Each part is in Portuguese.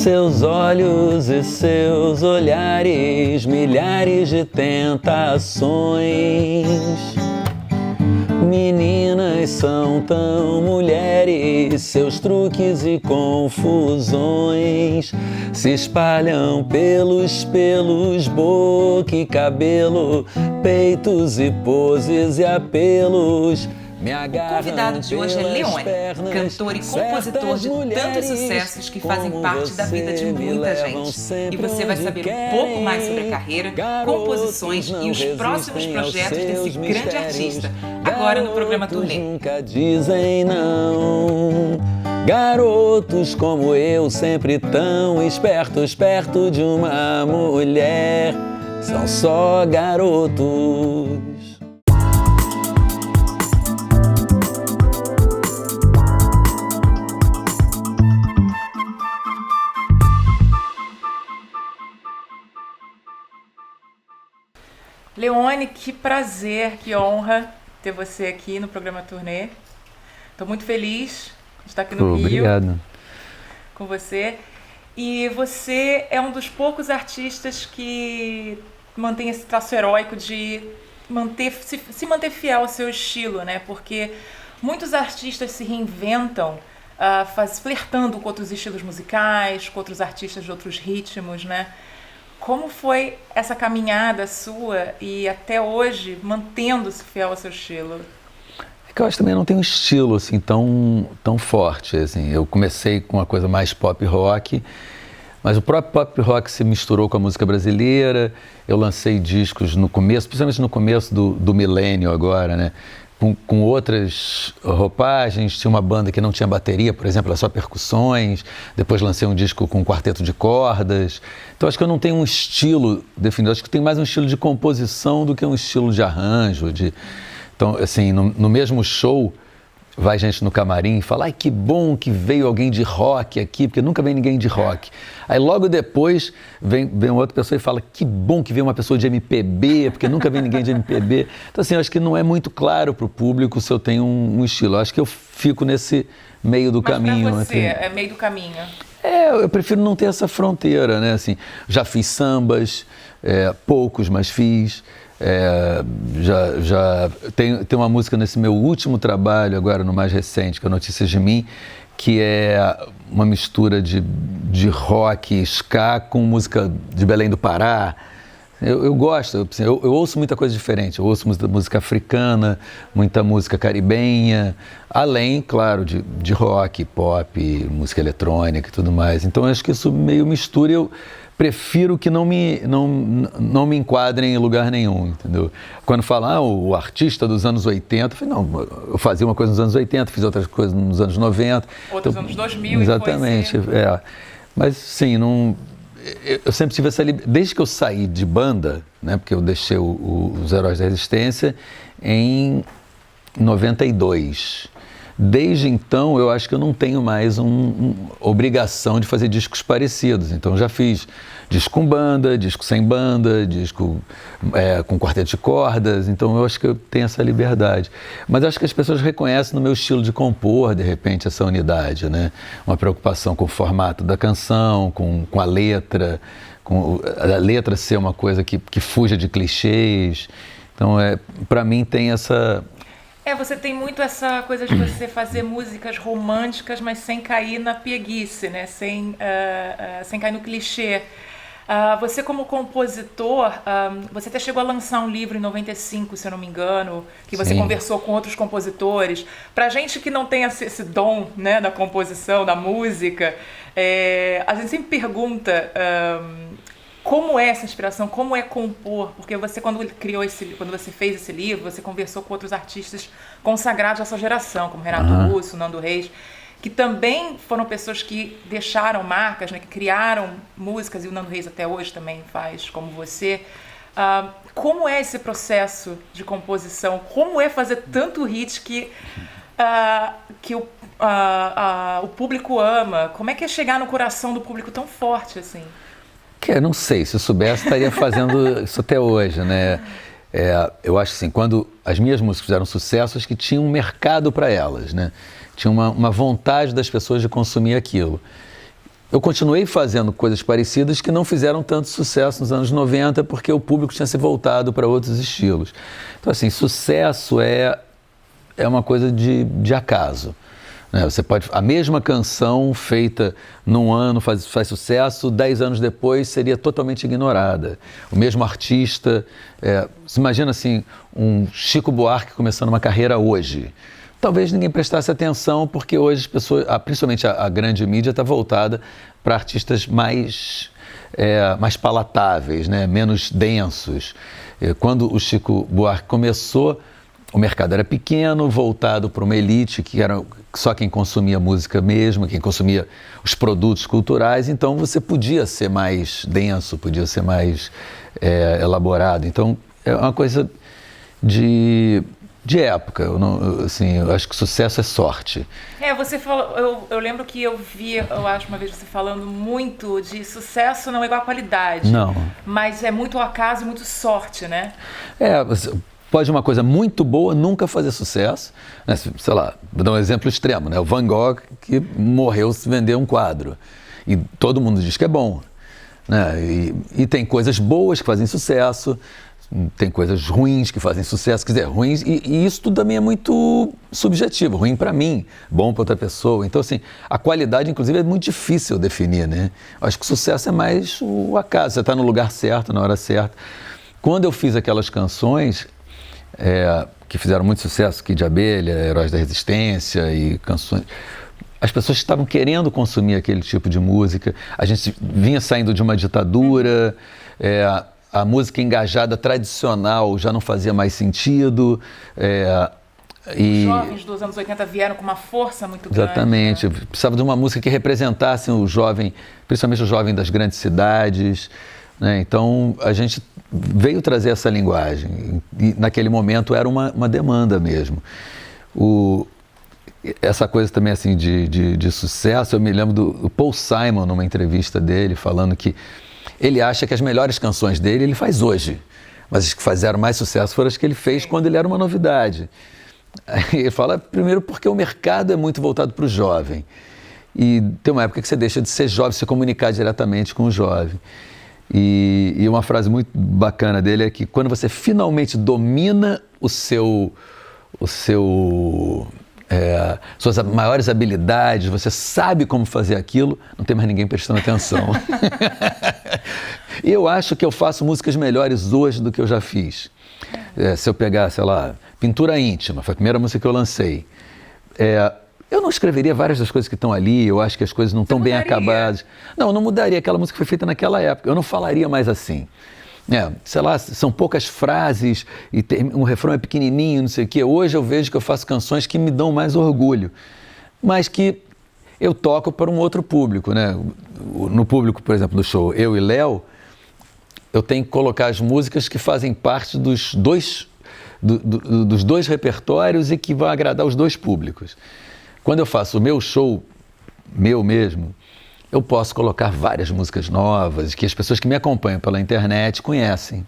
Seus olhos e seus olhares, milhares de tentações. Meninas são tão mulheres, seus truques e confusões se espalham pelos pelos, boca e cabelo, peitos e poses e apelos. O convidado de hoje é Leone, cantor e compositor de tantos sucessos que fazem parte da vida de muita gente. E você vai saber um pouco mais sobre a carreira, composições e os próximos projetos desse grande artista, agora no programa Turnê. Nunca dizem não. Garotos como eu, sempre tão espertos perto de uma mulher, são só garotos. Leone, que prazer, que honra ter você aqui no programa Turnê. Estou muito feliz de estar aqui no Rio. Obrigado. Com você. E você é um dos poucos artistas que mantém esse traço heróico de se manter fiel ao seu estilo, né? Porque muitos artistas se reinventam flertando com outros estilos musicais, com outros artistas de outros ritmos, né? Como foi essa caminhada sua e até hoje mantendo-se fiel ao seu estilo? É que eu acho que também não tem um estilo assim tão forte. Assim. Eu comecei com uma coisa mais pop rock, mas o próprio pop rock se misturou com a música brasileira. Eu lancei discos no começo, principalmente no começo do milênio agora, né? Com outras roupagens. Tinha uma banda que não tinha bateria, por exemplo, era só percussões. Depois lancei um disco com um quarteto de cordas. Então acho que eu não tenho um estilo definido, acho que tem mais um estilo de composição do que um estilo de arranjo. Então, assim, no mesmo show, vai gente no camarim e fala: ai, que bom que veio alguém de rock aqui, porque nunca vem ninguém de rock. Aí logo depois vem uma outra pessoa e fala: que bom que veio uma pessoa de MPB, porque nunca vem ninguém de MPB. Então assim, eu acho que não é muito claro para o público se eu tenho um estilo. Eu acho que eu fico nesse meio do caminho. Mas para você, é meio do caminho? Eu prefiro não ter essa fronteira, né? Assim, já fiz sambas, poucos, mas fiz. Tem uma música nesse meu último trabalho, agora no mais recente, que é Notícias de Mim, que é uma mistura de rock, ska com música de Belém do Pará. Eu gosto, eu ouço muita coisa diferente, eu ouço música africana, muita música caribenha, além, claro, de rock, pop, música eletrônica e tudo mais. Então, eu acho que isso meio mistura e eu prefiro que não me enquadrem em lugar nenhum, entendeu? Quando falam, o artista dos anos 80, eu falei, não, eu fazia uma coisa nos anos 80, fiz outras coisas nos anos 90. Outros anos 2000. Exatamente, Mas, sim, eu sempre tive essa liberdade, desde que eu saí de banda, né, porque eu deixei os Heróis da Resistência em 92. Desde então, eu acho que eu não tenho mais obrigação de fazer discos parecidos. Então, já fiz disco com banda, disco sem banda, disco com quarteto de cordas. Então, eu acho que eu tenho essa liberdade. Mas eu acho que as pessoas reconhecem no meu estilo de compor, de repente, essa unidade, né? Uma preocupação com o formato da canção, com a letra, com a letra ser uma coisa que fuja de clichês. Então, para mim, tem essa... Você tem muito essa coisa de você fazer músicas românticas, mas sem cair na pieguice, né? Sem cair no clichê. Você como compositor, você até chegou a lançar um livro em 95, se eu não me engano, que você conversou com outros compositores. Pra gente que não tem esse dom, né, da composição, da música, a gente sempre pergunta... como é essa inspiração? Como é compor? Porque você, quando você fez esse livro, você conversou com outros artistas consagrados à sua geração, como Renato Russo, Nando Reis, que também foram pessoas que deixaram marcas, né, que criaram músicas, e o Nando Reis até hoje também faz, como você. Como é esse processo de composição? Como é fazer tanto hit que o público ama? Como é que é chegar no coração do público tão forte assim? Não sei, se eu soubesse, estaria fazendo isso até hoje, né? Eu acho assim, quando as minhas músicas fizeram sucesso, acho que tinha um mercado para elas, né? Tinha uma vontade das pessoas de consumir aquilo. eu continuei fazendo coisas parecidas que não fizeram tanto sucesso nos anos 90, porque o público tinha se voltado para outros estilos. Então, assim, sucesso é uma coisa de acaso. Né? Você pode, a mesma canção feita num ano faz sucesso, 10 anos depois seria totalmente ignorada. O mesmo artista, você imagina assim, um Chico Buarque começando uma carreira hoje. Talvez ninguém prestasse atenção, porque hoje as pessoas, principalmente a grande mídia, está voltada para artistas mais palatáveis, né? Menos densos. Quando o Chico Buarque começou, o mercado era pequeno, voltado para uma elite, que era só quem consumia música mesmo, quem consumia os produtos culturais, então você podia ser mais denso, podia ser mais elaborado. Então, é uma coisa de época. Eu acho que sucesso é sorte. Você falou, eu lembro que eu acho uma vez você falando muito de sucesso não é igual a qualidade. Não. Mas é muito acaso e muito sorte, né? Pode uma coisa muito boa nunca fazer sucesso, né? Sei lá, vou dar um exemplo extremo, né? O Van Gogh, que morreu se vender um quadro. E todo mundo diz que é bom, né? E tem coisas boas que fazem sucesso, tem coisas ruins que fazem sucesso, quer dizer, ruins, e isso tudo também é muito subjetivo, ruim para mim, bom para outra pessoa. Então, assim, a qualidade, inclusive, é muito difícil definir, né? Eu acho que o sucesso é mais o acaso, você está no lugar certo, na hora certa. Quando eu fiz aquelas canções que fizeram muito sucesso, Kid de Abelha, Heróis da Resistência e canções, as pessoas estavam querendo consumir aquele tipo de música, a gente vinha saindo de uma ditadura, a música engajada tradicional já não fazia mais sentido. Os jovens dos anos 80 vieram com uma força muito grande. Exatamente. Né? Precisava de uma música que representasse o jovem, principalmente o jovem das grandes cidades. Né? Então, a gente veio trazer essa linguagem. E naquele momento era uma demanda mesmo. Essa coisa também assim de sucesso, eu me lembro do Paul Simon, numa entrevista dele, falando que ele acha que as melhores canções dele ele faz hoje, mas as que fizeram mais sucesso foram as que ele fez quando ele era uma novidade. Aí ele fala, primeiro, porque o mercado é muito voltado para o jovem. E tem uma época que você deixa de ser jovem, se comunicar diretamente com o jovem. E uma frase muito bacana dele é que quando você finalmente domina suas maiores habilidades, você sabe como fazer aquilo, não tem mais ninguém prestando atenção. E eu acho que eu faço músicas melhores hoje do que eu já fiz. Se eu pegar, sei lá, Pintura Íntima, foi a primeira música que eu lancei. Eu não escreveria várias das coisas que estão ali, eu acho que as coisas não estão bem acabadas. Não, eu não mudaria, aquela música foi feita naquela época, eu não falaria mais assim. Sei lá, são poucas frases e um refrão é pequenininho, não sei o quê. Hoje eu vejo que eu faço canções que me dão mais orgulho, mas que eu toco para um outro público, né? No público, por exemplo, do show Eu e Léo, eu tenho que colocar as músicas que fazem parte dos dois repertórios e que vão agradar os dois públicos. Quando eu faço o meu show, meu mesmo, eu posso colocar várias músicas novas que as pessoas que me acompanham pela internet conhecem.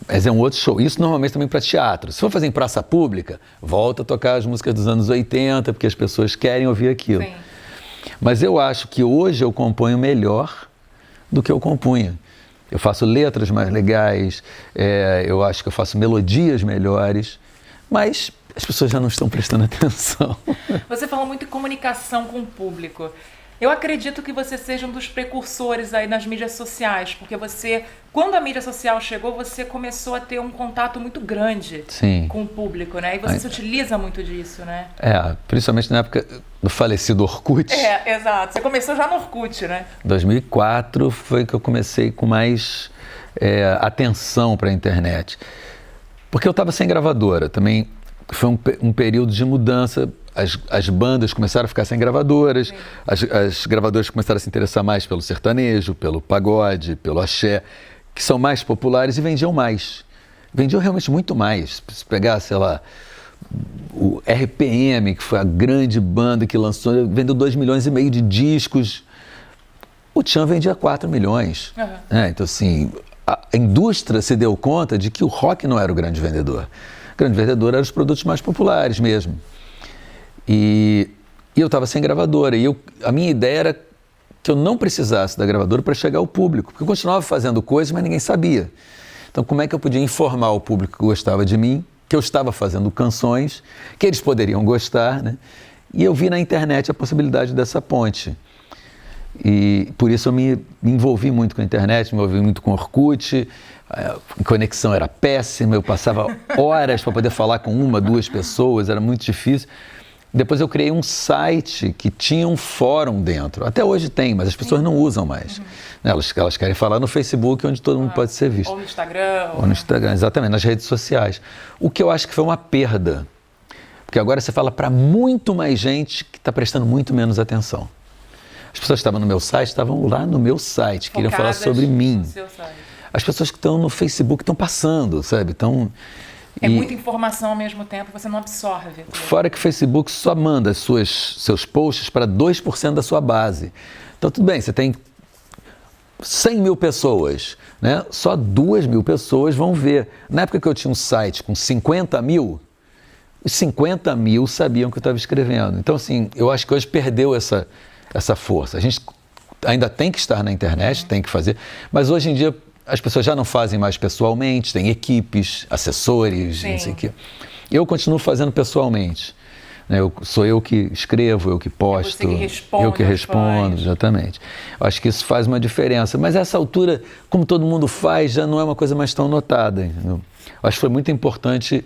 Mas é um outro show. Isso normalmente também para teatro. Se for fazer em praça pública, volta a tocar as músicas dos anos 80, porque as pessoas querem ouvir aquilo. Sim. Mas eu acho que hoje eu componho melhor do que eu compunha. Eu faço letras mais legais, eu acho que eu faço melodias melhores, mas as pessoas já não estão prestando atenção. Você falou muito em comunicação com o público. Eu acredito que você seja um dos precursores aí nas mídias sociais, porque você, quando a mídia social chegou, você começou a ter um contato muito grande com o público, né? E você se utiliza muito disso, né? Principalmente na época do falecido Orkut. Exato. Você começou já no Orkut, né? 2004 foi que eu comecei com mais atenção para a internet. Porque eu estava sem gravadora, também foi um período de mudança. As bandas começaram a ficar sem gravadoras, as gravadoras começaram a se interessar mais pelo sertanejo, pelo pagode, pelo axé, que são mais populares e vendiam mais. Vendiam realmente muito mais. Se pegar, sei lá, o RPM, que foi a grande banda que lançou, vendeu 2,5 milhões de discos. O Tchan vendia 4 milhões. Então, assim, a indústria se deu conta de que o rock não era o grande vendedor. O grande vendedor eram os produtos mais populares mesmo. E eu estava sem gravadora, e a minha ideia era que eu não precisasse da gravadora para chegar ao público, porque eu continuava fazendo coisas, mas ninguém sabia. Então, como é que eu podia informar o público que gostava de mim, que eu estava fazendo canções, que eles poderiam gostar, né? E eu vi na internet a possibilidade dessa ponte. E por isso eu me envolvi muito com a internet, me envolvi muito com Orkut, a conexão era péssima, eu passava horas para poder falar com uma, duas pessoas, era muito difícil. Depois eu criei um site que tinha um fórum dentro. Até hoje tem, mas as pessoas não usam mais. Elas querem falar no Facebook, onde todo mundo pode ser visto. Ou no Instagram. Ou no Instagram, exatamente, nas redes sociais. O que eu acho que foi uma perda. Porque agora você fala para muito mais gente que está prestando muito menos atenção. As pessoas que estavam no meu site, estavam lá no meu site, queriam falar sobre mim. No seu site. As pessoas que estão no Facebook estão passando, sabe? É muita informação ao mesmo tempo, você não absorve. Fora que o Facebook só manda seus posts para 2% da sua base. Então, tudo bem, você tem 100 mil pessoas, né? Só 2.000 pessoas vão ver. Na época que eu tinha um site com 50 mil, os 50 mil sabiam que eu estava escrevendo. Então, assim, eu acho que hoje perdeu essa força. A gente ainda tem que estar na internet, tem que fazer, mas hoje em dia as pessoas já não fazem mais pessoalmente, tem equipes, assessores, não sei o quê. Eu continuo fazendo pessoalmente. Né? Sou eu que escrevo, eu que posto, eu que respondo, exatamente. Eu acho que isso faz uma diferença. Mas essa altura, como todo mundo faz, já não é uma coisa mais tão notada. Entendeu? Eu acho que foi muito importante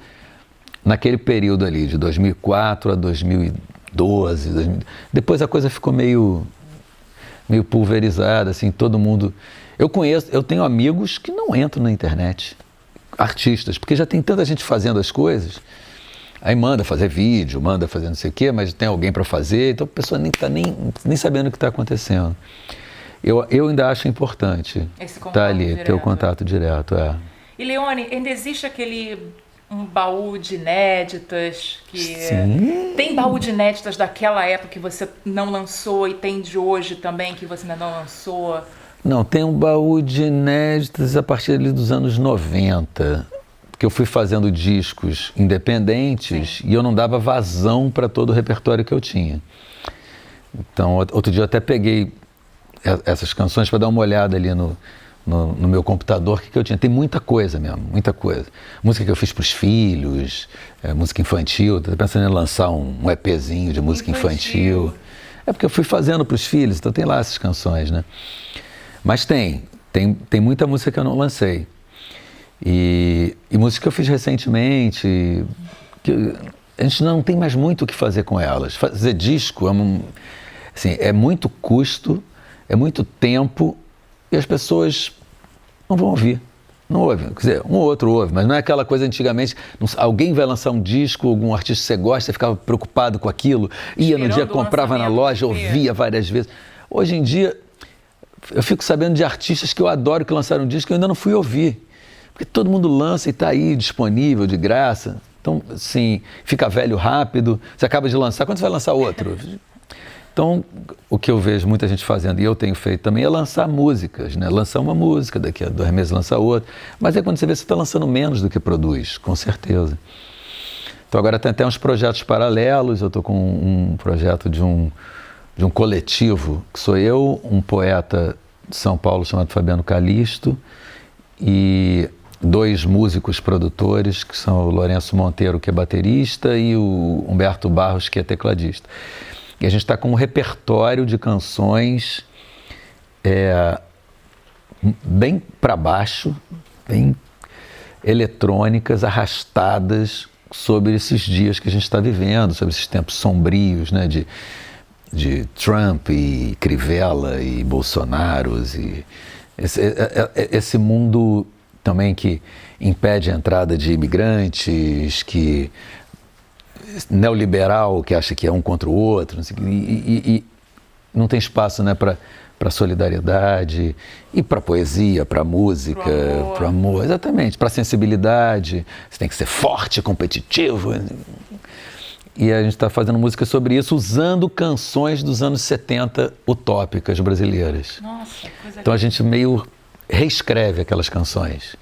naquele período ali, de 2004 a 2012. Depois a coisa ficou meio pulverizada, assim, todo mundo... Eu tenho amigos que não entram na internet, artistas, porque já tem tanta gente fazendo as coisas, aí manda fazer vídeo, manda fazer não sei o quê, mas tem alguém para fazer, então a pessoa nem está nem sabendo o que está acontecendo. Eu ainda acho importante estar ali, direto. Ter o contato direto. E Leone, ainda existe um baú de inéditas que... Sim. Tem baú de inéditas daquela época que você não lançou e tem de hoje também que você ainda não lançou? Não, tem um baú de inéditas a partir ali dos anos 90, porque eu fui fazendo discos independentes. Sim. E eu não dava vazão para todo o repertório que eu tinha. Então, outro dia eu até peguei essas canções para dar uma olhada ali no meu computador, que eu tinha. Tem muita coisa mesmo, muita coisa. Música que eu fiz para os filhos, música infantil. Estou pensando em lançar um EPzinho de música infantil. É porque eu fui fazendo para os filhos, então tem lá essas canções, né? Mas tem muita música que eu não lancei. E música que eu fiz recentemente, que a gente não tem mais muito o que fazer com elas. Fazer disco é muito custo, é muito tempo, e as pessoas não vão ouvir. Não ouvem. Quer dizer, um ou outro ouve, mas não é aquela coisa antigamente, alguém vai lançar um disco, algum artista que você gosta, você ficava preocupado com aquilo, ia no dia, comprava na loja, ouvia várias vezes. Hoje em dia, eu fico sabendo de artistas que eu adoro que lançaram um disco que eu ainda não fui ouvir. Porque todo mundo lança e está aí disponível, de graça. Então, assim, fica velho rápido. Você acaba de lançar, quando você vai lançar outro? Então, o que eu vejo muita gente fazendo, e eu tenho feito também, é lançar músicas, né? Lançar uma música, daqui a 2 meses lançar outra. Mas é quando você vê, você está lançando menos do que produz, com certeza. Então, agora tem até uns projetos paralelos. Eu estou com um projeto de um coletivo, que sou eu, um poeta de São Paulo chamado Fabiano Calisto e 2 músicos produtores, que são o Lourenço Monteiro, que é baterista, e o Humberto Barros, que é tecladista. E a gente está com um repertório de canções bem para baixo, bem eletrônicas, arrastadas sobre esses dias que a gente está vivendo, sobre esses tempos sombrios, né, de Trump e Crivella e Bolsonaros e esse mundo também que impede a entrada de imigrantes, que neoliberal, que acha que é um contra o outro, não sei, e não tem espaço, né, para solidariedade e para poesia, para música, para amor, exatamente, para sensibilidade. Você tem que ser forte, competitivo. E a gente está fazendo música sobre isso, usando canções dos anos 70 utópicas brasileiras. Nossa, coisa então a gente meio reescreve aquelas canções.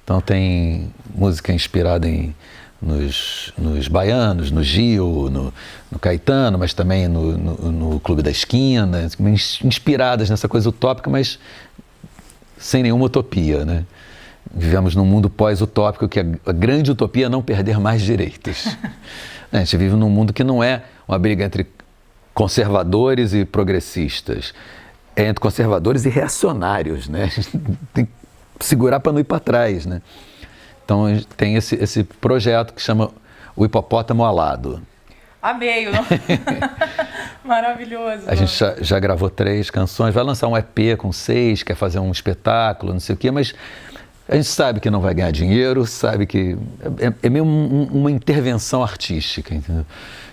Então tem música inspirada em nos baianos, no Gil, no Caetano, mas também no Clube da Esquina, inspiradas nessa coisa utópica, mas sem nenhuma utopia, né? Vivemos num mundo pós-utópico que a grande utopia é não perder mais direitos. A gente vive num mundo que não é uma briga entre conservadores e progressistas, é entre conservadores e reacionários, né? A gente tem que segurar para não ir para trás, né? Então a gente tem esse projeto que chama O Hipopótamo Alado. Amei, não? Maravilhoso. A gente já gravou 3 canções, vai lançar um EP com 6, quer fazer um espetáculo, não sei o quê, mas a gente sabe que não vai ganhar dinheiro, sabe que é meio uma intervenção artística, entendeu?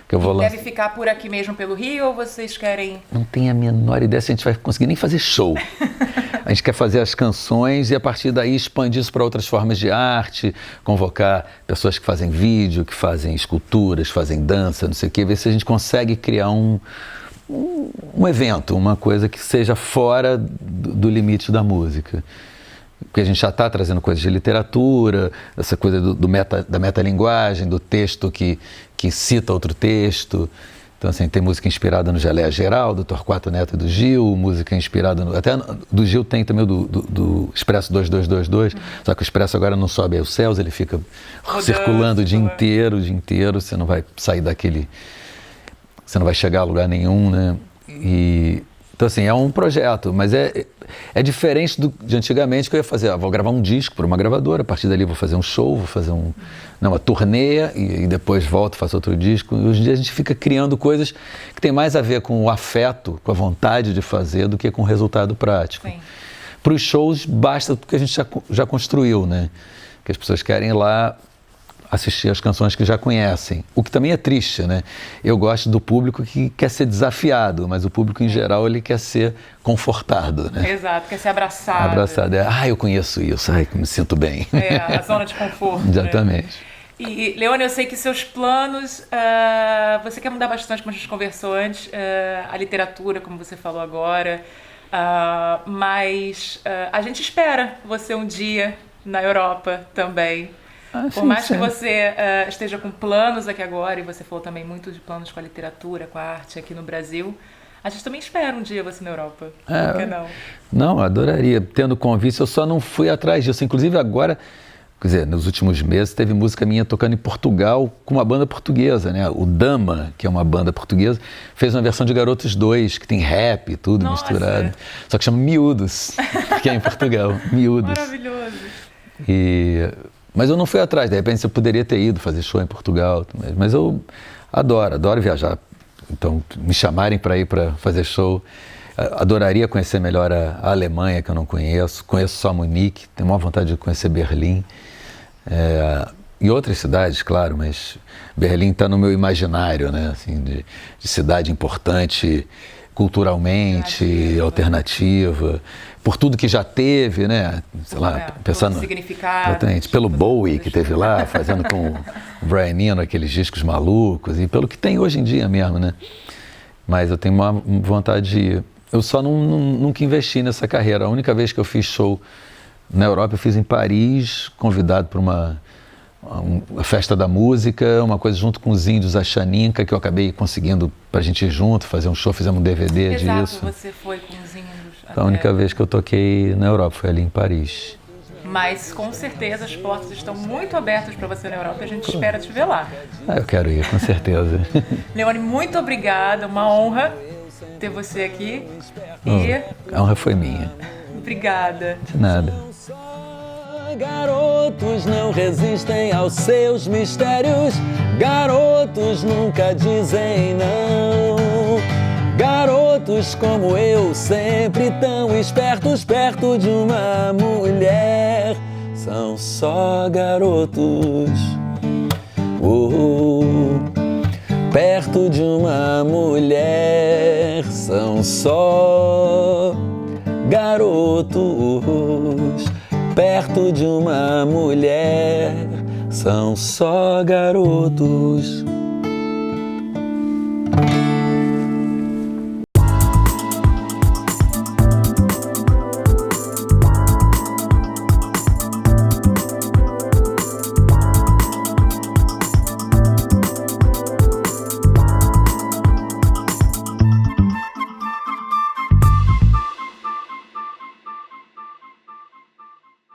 Que eu vou Deve ficar por aqui mesmo pelo Rio ou vocês querem... Não tenho a menor ideia se a gente vai conseguir nem fazer show. A gente quer fazer as canções e a partir daí expandir isso para outras formas de arte, convocar pessoas que fazem vídeo, que fazem esculturas, fazem dança, não sei o quê, ver se a gente consegue criar um evento, uma coisa que seja fora do limite da música. Porque a gente já está trazendo coisas de literatura, essa coisa da metalinguagem, do texto que cita outro texto. Então, assim, tem música inspirada no Geleia Geral, do Torquato Neto e do Gil, música inspirada até do Gil tem também do Expresso 2222, só que o Expresso agora não sobe aos céus, ele fica circulando o dia inteiro, você não vai sair daquele... Você não vai chegar a lugar nenhum, né? Então, assim, é um projeto, mas é diferente de antigamente, que eu ia fazer, vou gravar um disco para uma gravadora, a partir dali vou fazer um show, vou fazer uma turnê e depois volto, faço outro disco. E hoje em dia a gente fica criando coisas que tem mais a ver com o afeto, com a vontade de fazer, do que com o resultado prático. Para os shows, basta o que a gente já construiu, né? Que as pessoas querem ir lá assistir as canções que já conhecem, o que também é triste, né? Eu gosto do público que quer ser desafiado, mas o público em geral ele quer ser confortado, né? Exato, quer ser abraçado. Abraçado, eu conheço isso, me sinto bem. A zona de conforto. Exatamente. Né? E, Leone, eu sei que seus planos, você quer mudar bastante, como a gente conversou antes, a literatura, como você falou agora, mas a gente espera você um dia na Europa também. Por mais que você esteja com planos aqui agora, e você falou também muito de planos com a literatura, com a arte aqui no Brasil, a gente também espera um dia você na Europa. Por que não? Não, adoraria. Tendo convite, eu só não fui atrás disso. Inclusive agora, quer dizer, nos últimos meses, teve música minha tocando em Portugal com uma banda portuguesa, né? O Dama, que é uma banda portuguesa, fez uma versão de Garotos 2, que tem rap e tudo misturado. Só que chama Miúdos, que é em Portugal. Miúdos. Maravilhoso. Mas eu não fui atrás, de repente eu poderia ter ido fazer show em Portugal, mas eu adoro viajar. Então, me chamarem para ir para fazer show. Adoraria conhecer melhor a Alemanha, que eu não conheço. Conheço só Munique, tenho maior vontade de conhecer Berlim. E outras cidades, claro, mas Berlim está no meu imaginário, né? Assim, de cidade importante, culturalmente, alternativa, por tudo que já teve, né? Sei lá, pensando pelo Bowie que teve lá, fazendo com o Brian Eno aqueles discos malucos, e pelo que tem hoje em dia mesmo, né? Mas eu tenho uma vontade de ir. Eu só nunca investi nessa carreira. A única vez que eu fiz show na Europa, eu fiz em Paris, convidado para uma festa da música, uma coisa junto com os índios, a Xaninca, que eu acabei conseguindo pra gente ir junto, fazer um show, fizemos um DVD disso. Exato, você foi com os índios. A única vez que eu toquei na Europa foi ali em Paris. Mas com certeza as portas estão muito abertas para você na Europa e a gente espera te ver lá. Eu quero ir, com certeza. Leone, muito obrigada, uma honra ter você aqui. A honra foi minha. Obrigada. De nada. Garotos não resistem aos seus mistérios, garotos nunca dizem não. Garotos como eu, sempre tão espertos, perto de uma mulher, são só garotos. Perto de uma mulher, são só garotos. Perto de uma mulher, são só garotos.